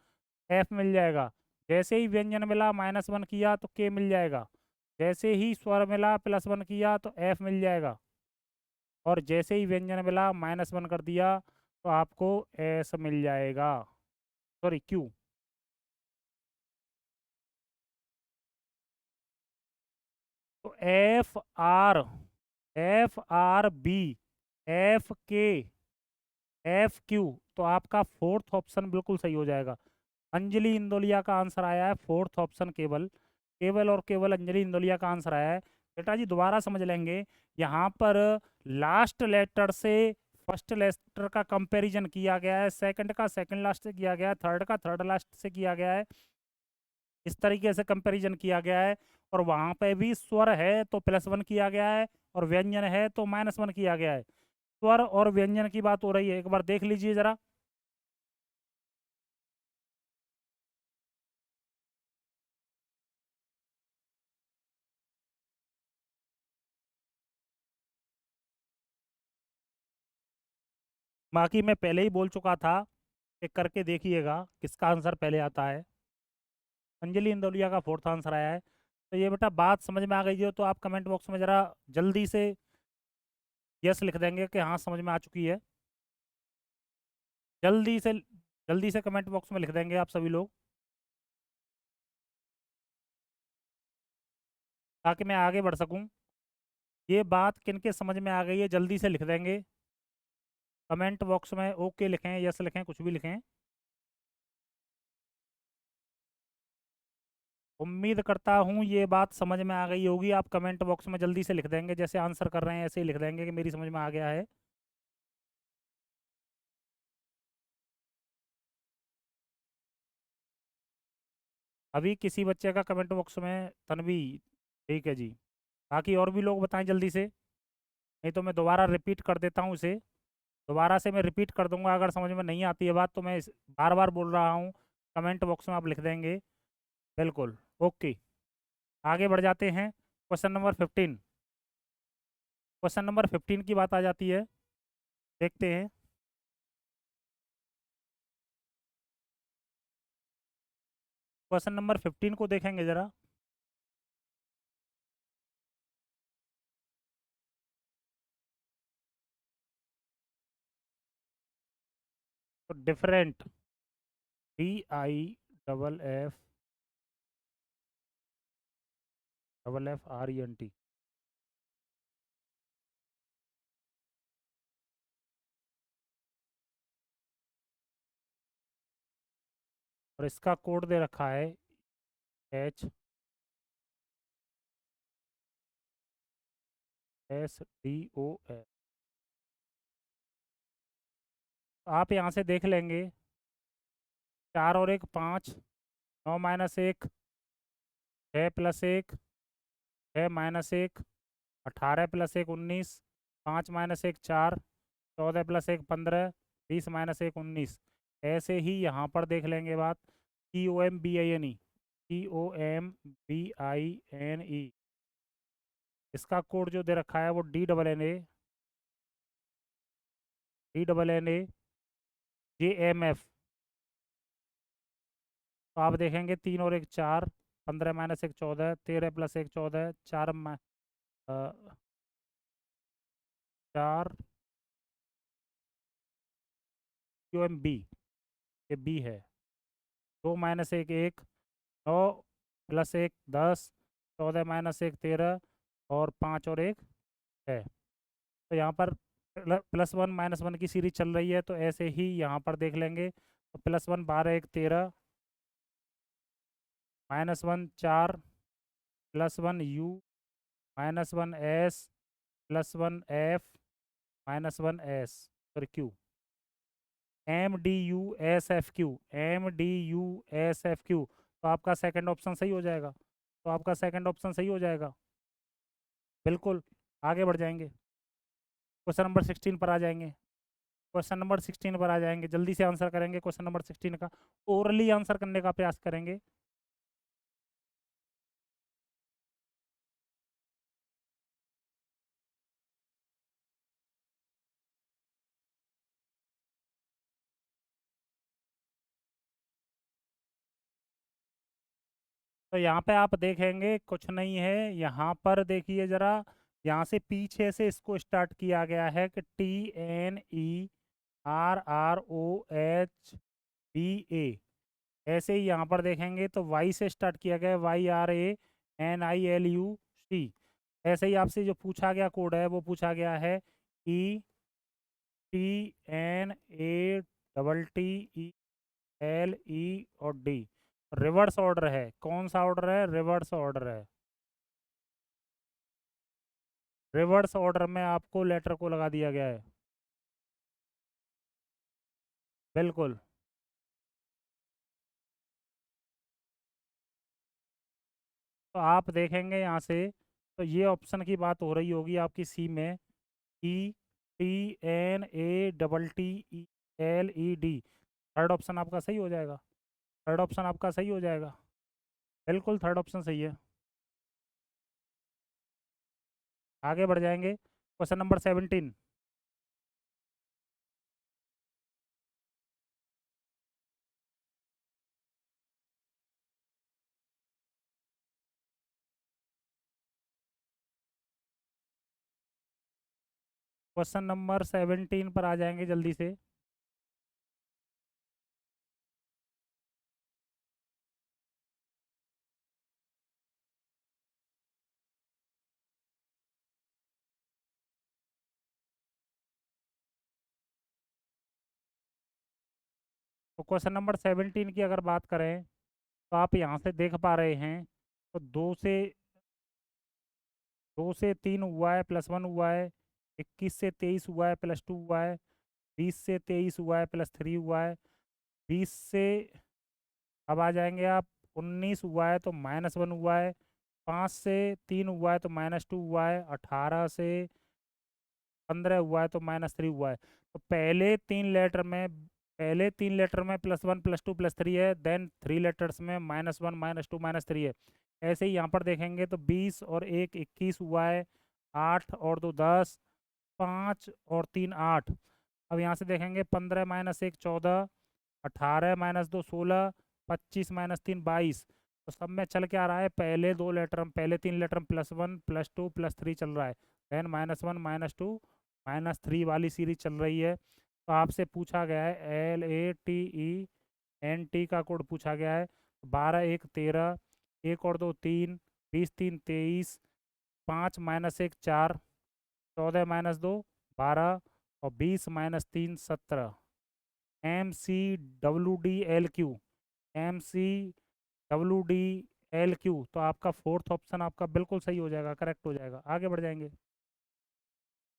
F मिल जाएगा। जैसे ही व्यंजन मिला -1 किया तो K मिल जाएगा। जैसे ही स्वर मिला +1 किया तो F मिल जाएगा, और जैसे ही व्यंजन मिला -1 कर दिया तो आपको S मिल जाएगा, सॉरी Q। तो FR, FRB, FK, FQ, तो आपका फोर्थ ऑप्शन बिल्कुल सही हो जाएगा। अंजलि इंदौलिया का आंसर आया है फोर्थ ऑप्शन, केवल केवल और केवल अंजलि इंदौलिया का आंसर आया है। बेटा जी दोबारा समझ लेंगे, यहाँ पर लास्ट लेटर से फर्स्ट लेटर का कंपैरिजन किया गया है, सेकंड का सेकंड लास्ट से किया गया है, थर्ड का थर्ड लास्ट से किया गया है, इस तरीके से कंपैरिजन किया गया है। और वहाँ पे भी स्वर है तो +1 किया गया है, और व्यंजन है तो -1 किया गया है। स्वर और व्यंजन की बात हो रही है, एक बार देख लीजिए ज़रा। बाकी मैं पहले ही बोल चुका था कि करके देखिएगा किसका आंसर पहले आता है। अंजलि इंदौलिया का फोर्थ आंसर आया है। तो ये बेटा बात समझ में आ गई हो तो आप कमेंट बॉक्स में ज़रा जल्दी से यस लिख देंगे कि हाँ समझ में आ चुकी है। जल्दी से कमेंट बॉक्स में लिख देंगे आप सभी लोग, ताकि मैं आगे बढ़ सकूं। ये बात किनके समझ में आ गई है जल्दी से लिख देंगे कमेंट बॉक्स में। ओके लिखें, यस लिखें, कुछ भी लिखें। उम्मीद करता हूँ ये बात समझ में आ गई होगी। आप कमेंट बॉक्स में जल्दी से लिख देंगे, जैसे आंसर कर रहे हैं ऐसे ही लिख देंगे कि मेरी समझ में आ गया है। अभी किसी बच्चे का कमेंट बॉक्स में तन्वी, ठीक है जी। बाकी और भी लोग बताएं जल्दी से, नहीं तो मैं दोबारा रिपीट कर देता हूँ इसे। दोबारा से मैं रिपीट कर दूंगा, अगर समझ में नहीं आती है बात तो मैं बार बार बोल रहा हूँ। कमेंट बॉक्स में आप लिख देंगे। बिल्कुल। ओके, आगे बढ़ जाते हैं। Question number 15। क्वेश्चन नंबर 15 की बात आ जाती है, देखते हैं। क्वेश्चन नंबर 15 को देखेंगे ज़रा। तो डिफरेंट, DIFFERENT, और इसका कोड दे रखा है HSDOS। आप यहाँ से देख लेंगे, 4 और 1 5, 9 minus 1 6 plus 1 6 minus 1 18 plus 1 19, 5 minus 1 4, 14 plus 1 15, 20 minus 1 19। ऐसे ही यहाँ पर देख लेंगे बात। COMBINE, इसका कोड जो दे रखा है वो DNNA तो आप देखेंगे 3 और 1 4, 15 माइनस 1 14, 13 प्लस 1 14, 4 QMB, ये बी है। 2 माइनस 1 1, 9 प्लस 1 10, 14 माइनस 1 13, और 5 और 1 है। तो यहाँ पर +1 -1 की सीरीज चल रही है, तो ऐसे ही यहाँ पर देख लेंगे। तो +1 12 1 13, -1 4, +1 U, -1S, +1F, -1S, sorry Q, MDUSFQ। तो आपका सेकंड ऑप्शन सही हो जाएगा। तो आपका सेकंड ऑप्शन सही हो जाएगा। बिल्कुल, आगे बढ़ जाएंगे। क्वेश्चन नंबर 16 पर आ जाएंगे। क्वेश्चन नंबर 16 पर आ जाएंगे, जल्दी से आंसर करेंगे क्वेश्चन नंबर 16 का। ओरली आंसर करने का प्रयास करेंगे। तो यहाँ पे आप देखेंगे कुछ नहीं है, यहाँ पर देखिए ज़रा। यहाँ से पीछे से इसको स्टार्ट किया गया है कि TNERROHBA। ऐसे ही यहाँ पर देखेंगे तो वाई से स्टार्ट किया गया है, YRANILUC। ऐसे ही आपसे जो पूछा गया कोड है वो पूछा गया है ETNATTELE और D। रिवर्स ऑर्डर है, कौन सा ऑर्डर है? रिवर्स ऑर्डर है। रिवर्स ऑर्डर में आपको लेटर को लगा दिया गया है। बिल्कुल। तो आप देखेंगे यहाँ से, तो ये ऑप्शन की बात हो रही होगी आपकी सी में, ETNATTELED। थर्ड ऑप्शन आपका सही हो जाएगा। थर्ड ऑप्शन आपका सही हो जाएगा। बिल्कुल थर्ड ऑप्शन सही है। आगे बढ़ जाएंगे। Question number 17। क्वेश्चन नंबर 17 पर आ जाएंगे जल्दी से। तो क्वेश्चन नंबर 17 की अगर बात करें तो आप यहाँ से देख पा रहे हैं, तो 2 से 3 हुआ है, +1 हुआ है, 21 से 23 हुआ है, +2 हुआ है, 20 से 23 हुआ है, +3 हुआ है, 20 से अब आ जाएंगे आप, 19 हुआ है तो -1 हुआ है, 5 से 3 हुआ है तो -2 हुआ है, 18 से 15 हुआ है तो -3 हुआ है। तो पहले तीन लेटर में +1 +2 +3 है, देन 3 लेटर्स में -1 -2 -3 है। ऐसे ही यहाँ पर देखेंगे तो 20 और 1 21 हुआ है, 8 और 2 10, 5 और 3 8। अब यहाँ से देखेंगे 15 -1 14, 18 -2 16, 25 -3 22। तो सब में चल के आ रहा है, पहले 3 लेटर में +1 +2 +3 चल रहा है, देन -1 -2 -3 वाली सीरीज चल रही है। तो आपसे पूछा गया है LATENT का कोड पूछा गया है। 12 1 13, 1 और 2 3, 20 3 23, 5 -1 4, 14 -2 12 और 20 -3 17। MCWDLQ, MCWDLQ। तो आपका फोर्थ ऑप्शन आपका बिल्कुल सही हो जाएगा, करेक्ट हो जाएगा। आगे बढ़ जाएंगे।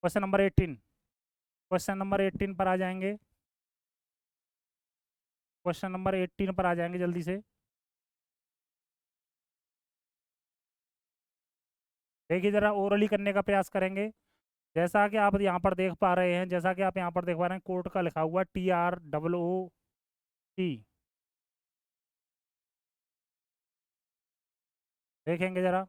क्वेश्चन नंबर 18 पर आ जाएंगे। क्वेश्चन नंबर 18 पर आ जाएंगे जल्दी से। देखिए जरा ओरली करने का प्रयास करेंगे। जैसा कि आप यहाँ पर देख पा रहे हैं, कोर्ट का लिखा हुआ TROOT। देखेंगे जरा।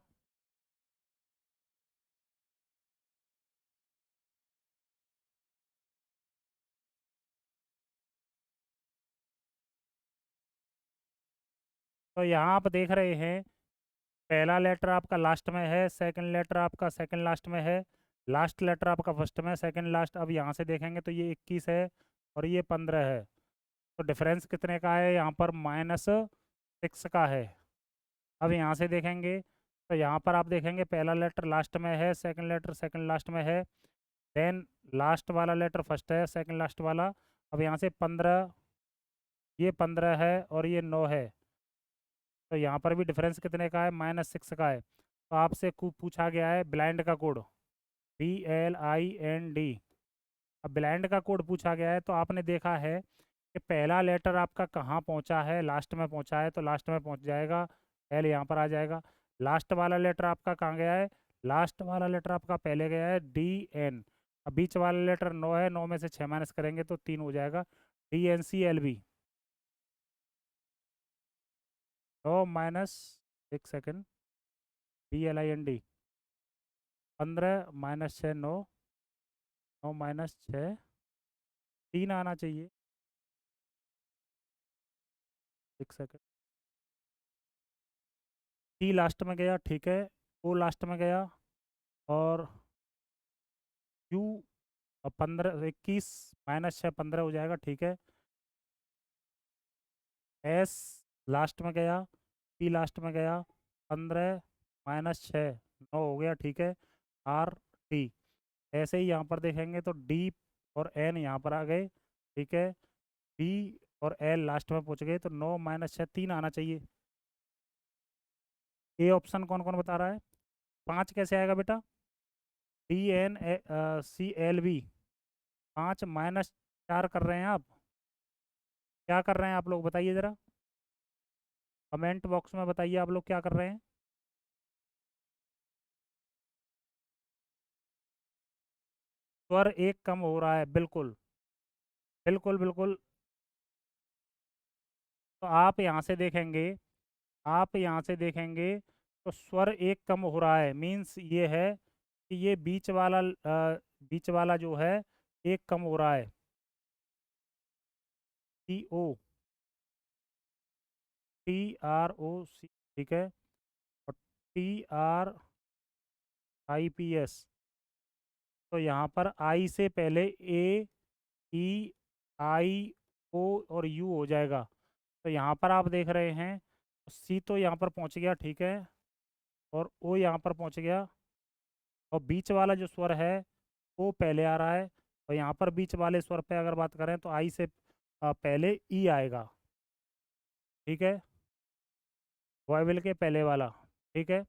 तो यहाँ आप देख रहे हैं, पहला लेटर आपका लास्ट में है, सेकंड लेटर आपका सेकंड लास्ट में है, लास्ट लेटर आपका फर्स्ट में है, सेकंड लास्ट। अब यहाँ से देखेंगे तो ये 21 है और ये 15 है। तो डिफरेंस कितने का है? यहाँ पर -6 का है। अब यहाँ से देखेंगे तो यहाँ पर आप देखेंगे पहला लेटर लास्ट में है, सेकंड लेटर सेकंड लास्ट में है, देन लास्ट वाला लेटर फर्स्ट है, सेकंड लास्ट वाला। अब यहाँ से 15, ये 15 है और ये 9 है। तो यहाँ पर भी डिफरेंस कितने का है? -6 का है। तो आपसे पूछा गया है ब्लाइंड का कोड, BLIND। अब ब्लाइंड का कोड पूछा गया है, तो आपने देखा है कि पहला लेटर आपका कहाँ पहुँचा है? लास्ट में पहुँचा है, तो लास्ट में पहुँच जाएगा, L यहाँ पर आ जाएगा। लास्ट वाला लेटर आपका कहाँ गया है? लास्ट वाला लेटर आपका पहले गया है DN। अब बीच वाला लेटर 9 है, 9 में से 6 माइनस करेंगे तो 3 हो जाएगा, DNCLB। 9 माइनस, एक सेकेंड, BLIND, 15 -6 9, 9 -6 3 आना चाहिए, एक सेकेंड। टी लास्ट में गया, ठीक है, ओ लास्ट में गया, और यू 15 21 -6 15 हो जाएगा, ठीक है। एस लास्ट में गया, पी लास्ट में गया, 15 -6 9 हो गया, ठीक है। आर टी, ऐसे ही यहाँ पर देखेंगे तो डी और एन यहाँ पर आ गए, ठीक है। बी और एल लास्ट में पहुँच गए, तो 9 -6 3 आना चाहिए। ए ऑप्शन कौन कौन बता रहा है? 5 कैसे आएगा बेटा? DNCLB, 5 -4 कर रहे हैं आप? क्या कर रहे हैं आप लोग, बताइए ज़रा, कमेंट बॉक्स में बताइए आप लोग क्या कर रहे हैं। स्वर एक कम हो रहा है, बिल्कुल बिल्कुल बिल्कुल। तो आप यहाँ से देखेंगे तो स्वर एक कम हो रहा है, मीन्स ये है कि ये बीच वाला जो है एक कम हो रहा है, TROC, ठीक है, और TRIPS, तो यहाँ पर आई से पहले ए, ई, आई, ओ और यू हो जाएगा। तो यहाँ पर आप देख रहे हैं सी तो यहाँ पर पहुँच गया, ठीक है, और ओ यहाँ पर पहुँच गया, और बीच वाला जो स्वर है वो पहले आ रहा है। और यहाँ पर बीच वाले स्वर पे अगर बात करें तो आई से पहले ई आएगा, ठीक है, वॉयवल के पहले वाला, ठीक है।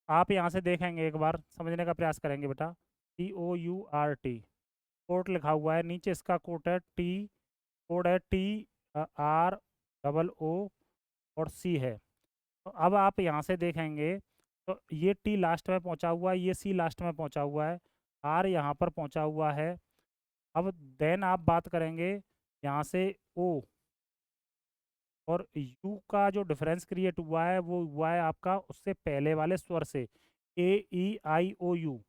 आप यहाँ से देखेंगे, एक बार समझने का प्रयास करेंगे बेटा। TOURT कोट लिखा हुआ है, नीचे इसका कोट है टी, कोड है TROO और सी है। तो अब आप यहाँ से देखेंगे तो ये टी लास्ट में पहुँचा हुआ है, ये सी लास्ट में पहुँचा हुआ है, आर यहाँ पर पहुँचा हुआ है। अब देन आप बात करेंगे यहाँ से ओ और यू का जो डिफरेंस क्रिएट हुआ है वो हुआ है आपका उससे पहले वाले स्वर से, AEIOU,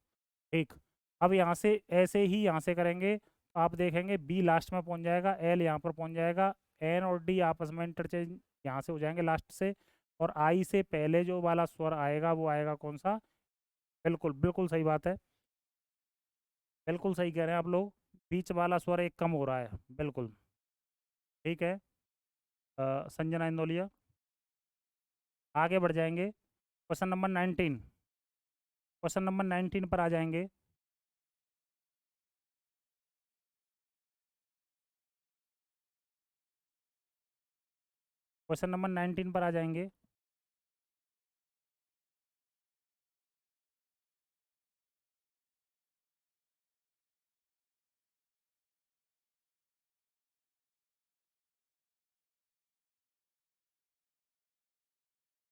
ठीक। अब यहाँ से ऐसे ही यहाँ से करेंगे तो आप देखेंगे बी लास्ट में पहुँच जाएगा, एल यहाँ पर पहुँच जाएगा, एन और डी आपस में इंटरचेंज यहाँ से हो जाएंगे लास्ट से, और आई से पहले जो वाला स्वर आएगा वो आएगा कौन सा, बिल्कुल बिल्कुल सही बात है, बिल्कुल सही कह रहे हैं आप लोग, बीच वाला स्वर एक कम हो रहा है, बिल्कुल ठीक है। संजना इंदौलिया, आगे बढ़ जाएंगे। क्वेश्चन नंबर 19, क्वेश्चन नंबर 19 पर आ जाएंगे। क्वेश्चन नंबर 19 पर आ जाएंगे।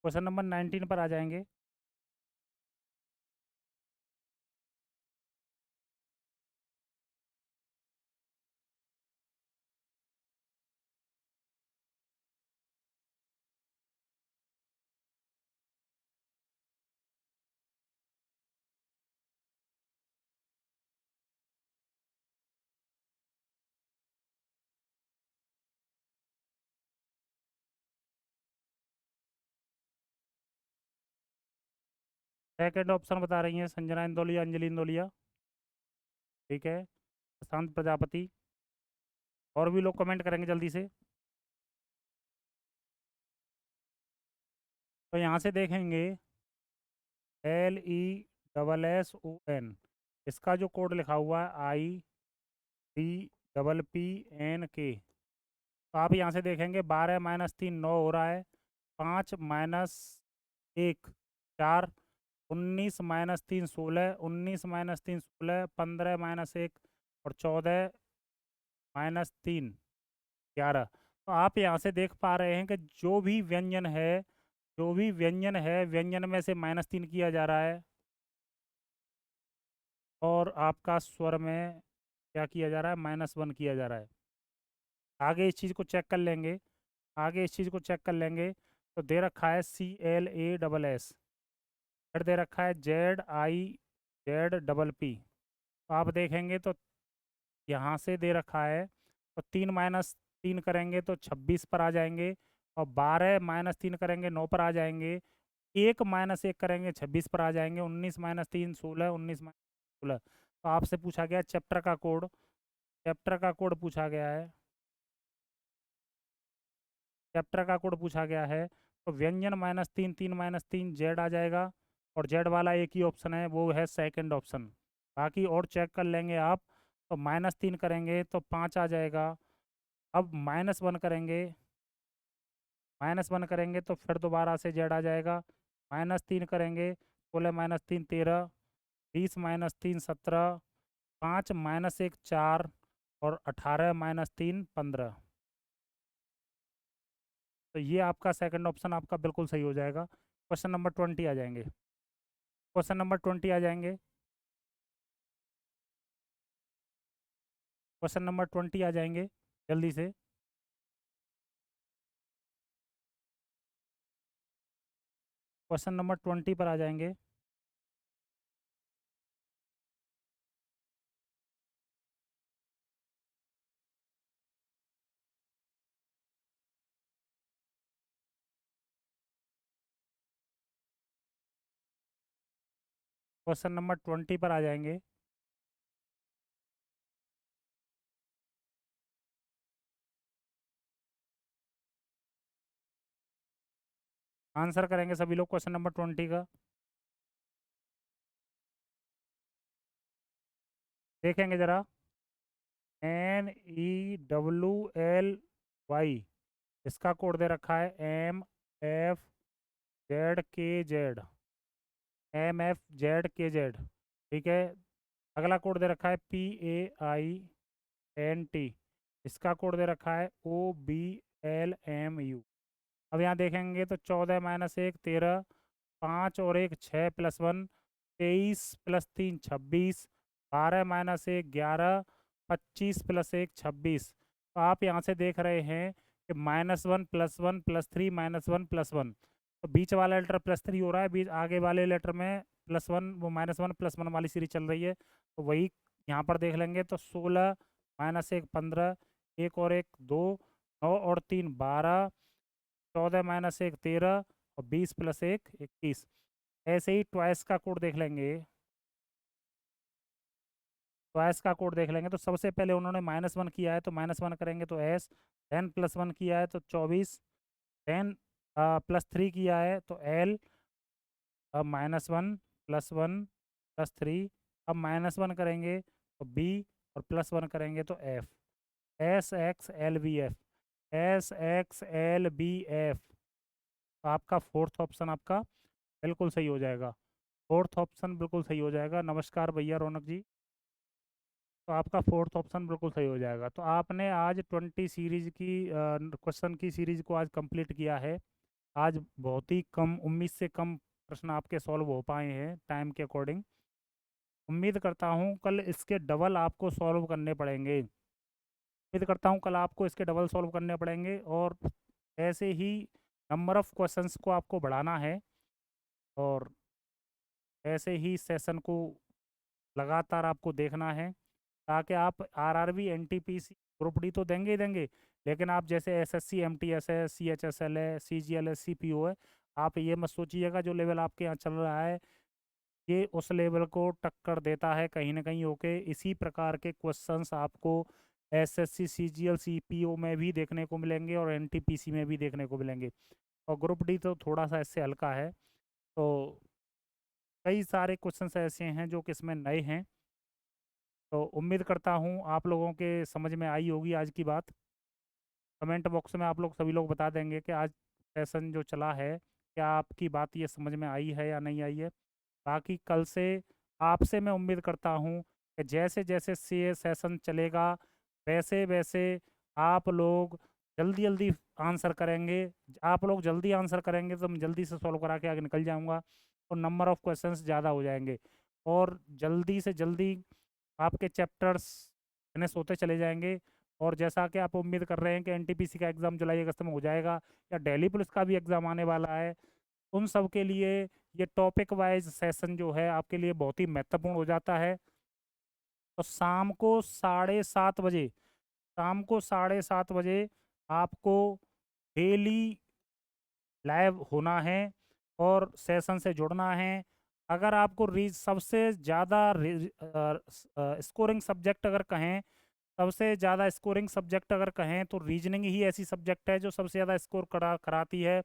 क्वेश्चन नंबर 19 पर आ जाएंगे। सेकंड ऑप्शन बता रही हैं संजना इंदौलिया, अंजलि इंदौलिया, ठीक है, शांत प्रजापति, और भी लोग कमेंट करेंगे जल्दी से। तो यहाँ से देखेंगे LESSON, इसका जो कोड लिखा हुआ है ICPPNK, तो आप यहाँ से देखेंगे 12 - 3 9 हो रहा है, 5 - 1 4, 19 - 3 16, 19 - 3 16, 15 - 1 और 14 - 3 11। तो आप यहाँ से देख पा रहे हैं कि जो भी व्यंजन है, जो भी व्यंजन है, व्यंजन में से -3 किया जा रहा है, और आपका स्वर में क्या किया जा रहा है, -1 किया जा रहा है। आगे इस चीज़ को चेक कर लेंगे, आगे इस चीज़ को चेक कर लेंगे। तो दे रखा है CLASS, फिर दे रखा है ZIZPP। तो आप देखेंगे तो यहाँ से दे रखा है, तो 3 - 3 करेंगे तो 26 पर आ जाएंगे, और 12 - 3 करेंगे 9 पर आ जाएंगे, 1 - 1 करेंगे 26 पर आ जाएंगे, 19 - 3 16, 19 - 16। तो आपसे पूछा गया चैप्टर का कोड, चैप्टर का कोड पूछा गया है, चैप्टर का कोड पूछा गया है। तो व्यंजन -3 3 - 3 जेड आ जाएगा, और जेड वाला एक ही ऑप्शन है, वो है सेकंड ऑप्शन। बाकी और चेक कर लेंगे आप। तो -3 करेंगे तो 5 आ जाएगा, अब -1 करेंगे, -1 करेंगे तो फिर दोबारा से जेड आ जाएगा, -3 करेंगे, 16 - 3 13, 20 - 3 17, 5 - 1 4, और 18 - 3 15। तो ये आपका सेकंड ऑप्शन आपका बिल्कुल सही हो जाएगा। क्वेश्चन नंबर 20 आ जाएंगे, क्वेश्चन नंबर 20 आ जाएंगे, क्वेश्चन नंबर 20 आ जाएंगे जल्दी से। क्वेश्चन नंबर 20 पर आ जाएंगे। क्वेश्चन नंबर 20 पर आ जाएंगे। आंसर करेंगे सभी लोग क्वेश्चन नंबर 20 का। देखेंगे ज़रा। NEWLY, इसका कोड दे रखा है MFZKZ, MFZKZ। ठीक है। अगला कोड दे रखा है PAINT, इसका कोड दे रखा है OBLMU। अब यहाँ देखेंगे तो 14 - 1 13, 5 और 1 6 + 1 23 + 3 26, 12 - 1 11, 25 + 1 26। तो आप यहाँ से देख रहे हैं कि -1 +1 +3 -1 +1, तो बीच वाला लेटर +3 हो रहा है, बीच आगे वाले लेटर में +1, वो -1 +1 वाली सीरीज चल रही है। तो वही यहाँ पर देख लेंगे तो 16 - 1 15, 1 और 1 2, 9 और 3 12, 14 - 1 13 और 20 + 1 21। ऐसे ही ट्वाइस का कोड देख लेंगे। ट्वाइस का कोड देख लेंगे तो सबसे पहले उन्होंने -1 किया है तो -1 करेंगे तो S, देन +1 किया है तो 24, देन +3 किया है तो L, अब -1 +1 +3, अब -1 करेंगे तो B, और +1 करेंगे तो F, SXLBF, SXLBF। तो आपका फोर्थ ऑप्शन आपका बिल्कुल सही हो जाएगा। फोर्थ ऑप्शन बिल्कुल सही हो जाएगा। नमस्कार भैया रौनक जी। तो आपका फोर्थ ऑप्शन बिल्कुल सही हो जाएगा। तो आपने आज 20 सीरीज की क्वेश्चन की सीरीज को आज कंप्लीट किया है। आज बहुत ही कम, 19 से कम प्रश्न आपके सॉल्व हो पाए हैं टाइम के अकॉर्डिंग। उम्मीद करता हूँ कल इसके डबल आपको सॉल्व करने पड़ेंगे। उम्मीद करता हूँ कल आपको इसके डबल सॉल्व करने पड़ेंगे, और ऐसे ही नंबर ऑफ़ क्वेश्चंस को आपको बढ़ाना है, और ऐसे ही सेशन को लगातार आपको देखना है, ताकि आप आरआरबी एनटीपीसी ग्रुप डी तो देंगे ही देंगे, लेकिन आप जैसे एसएससी एमटीएस है, सीएचएसएल है, सीजीएल है, सीपीओ है, आप ये मत सोचिएगा जो लेवल आपके यहाँ चल रहा है ये उस लेवल को टक्कर देता है। कहीं ना कहीं होके इसी प्रकार के क्वेश्चंस आपको एसएससी सीजीएल सीपीओ में भी देखने को मिलेंगे और एनटीपीसी में भी देखने को मिलेंगे। और ग्रुप डी तो थोड़ा सा इससे हल्का है। तो कई सारे क्वेश्चंस ऐसे हैं जो कि इसमें नए हैं। तो उम्मीद करता हूँ आप लोगों के समझ में आई होगी आज की बात। कमेंट बॉक्स में आप लोग सभी लोग बता देंगे कि आज सेशन जो चला है, क्या आपकी बात ये समझ में आई है या नहीं आई है। बाकी कल से आपसे मैं उम्मीद करता हूँ कि जैसे जैसे से सेशन चलेगा, वैसे वैसे आप लोग जल्दी जल्दी आंसर करेंगे। आप लोग जल्दी आंसर करेंगे तो मैं जल्दी से सॉल्व करा के आगे निकल जाऊँगा, और नंबर ऑफ़ क्वेश्चंस ज़्यादा हो जाएंगे, और जल्दी से जल्दी आपके चैप्टर्स फिनिश होते चले जाएंगे। और जैसा कि आप उम्मीद कर रहे हैं कि एनटीपीसी का एग्ज़ाम जुलाई अगस्त में हो जाएगा, या दिल्ली पुलिस का भी एग्ज़ाम आने वाला है, उन सब के लिए ये टॉपिक वाइज सेशन जो है आपके लिए बहुत ही महत्वपूर्ण हो जाता है। तो शाम को 7:30 बजे, शाम को 7:30 बजे आपको डेली लाइव होना है और सेशन से जुड़ना है। अगर आपको सबसे ज़्यादा स्कोरिंग सब्जेक्ट अगर कहें, सबसे ज़्यादा स्कोरिंग सब्जेक्ट अगर कहें तो रीजनिंग ही ऐसी सब्जेक्ट है जो सबसे ज़्यादा स्कोर कराती है,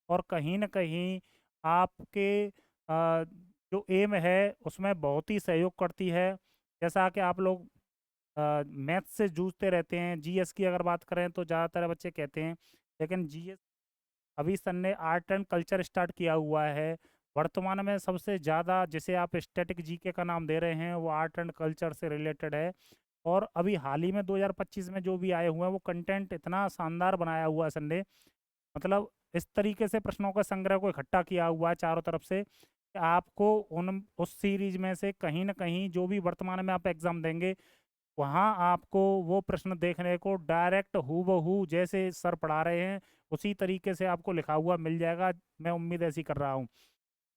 और कहीं न कहीं आपके जो एम है उसमें बहुत ही सहयोग करती है। जैसा कि आप लोग मैथ से जूझते रहते हैं, जीएस की अगर बात करें तो ज़्यादातर बच्चे कहते हैं, लेकिन जीएस अभी सर ने आर्ट एंड कल्चर स्टार्ट किया हुआ है। वर्तमान में सबसे ज़्यादा जिसे आप स्टैटिक जीके का नाम दे रहे हैं वो आर्ट एंड कल्चर से रिलेटेड है। और अभी हाल ही में 2025 में जो भी आए हुए हैं वो कंटेंट इतना शानदार बनाया हुआ है सर ने, मतलब इस तरीके से प्रश्नों का संग्रह को इकट्ठा किया हुआ है चारों तरफ से कि आपको उन उस सीरीज में से कहीं ना कहीं जो भी वर्तमान में आप एग्ज़ाम देंगे, वहाँ आपको वो प्रश्न देखने को डायरेक्ट हूबहू जैसे सर पढ़ा रहे हैं उसी तरीके से आपको लिखा हुआ मिल जाएगा। मैं उम्मीद ऐसी कर रहा हूँ।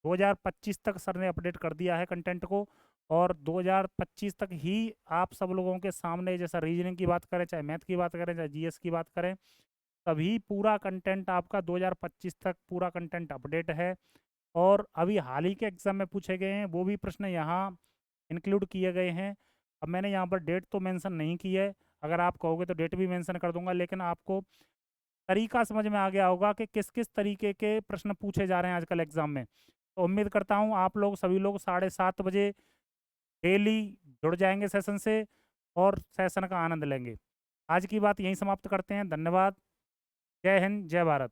2025 तक सर ने अपडेट कर दिया है कंटेंट को, और 2025 तक ही आप सब लोगों के सामने, जैसा रीजनिंग की बात करें, चाहे मैथ की बात करें, चाहे जीएस की बात करें, तभी पूरा कंटेंट आपका 2025 तक पूरा कंटेंट अपडेट है। और अभी हाल ही के एग्ज़ाम में पूछे गए हैं वो भी प्रश्न यहाँ इंक्लूड किए गए हैं। अब मैंने यहाँ पर डेट तो मेंशन नहीं की है, अगर आप कहोगे तो डेट भी मेंशन कर दूंगा, लेकिन आपको तरीका समझ में आ गया होगा कि किस-किस तरीके के प्रश्न पूछे जा रहे हैं आजकल एग्ज़ाम में। तो उम्मीद करता हूँ आप लोग सभी लोग 7:30 बजे डेली जुड़ जाएँगे सेशन से और सेशन का आनंद लेंगे। आज की बात यहीं समाप्त करते हैं। धन्यवाद। जय हिंद, जय भारत।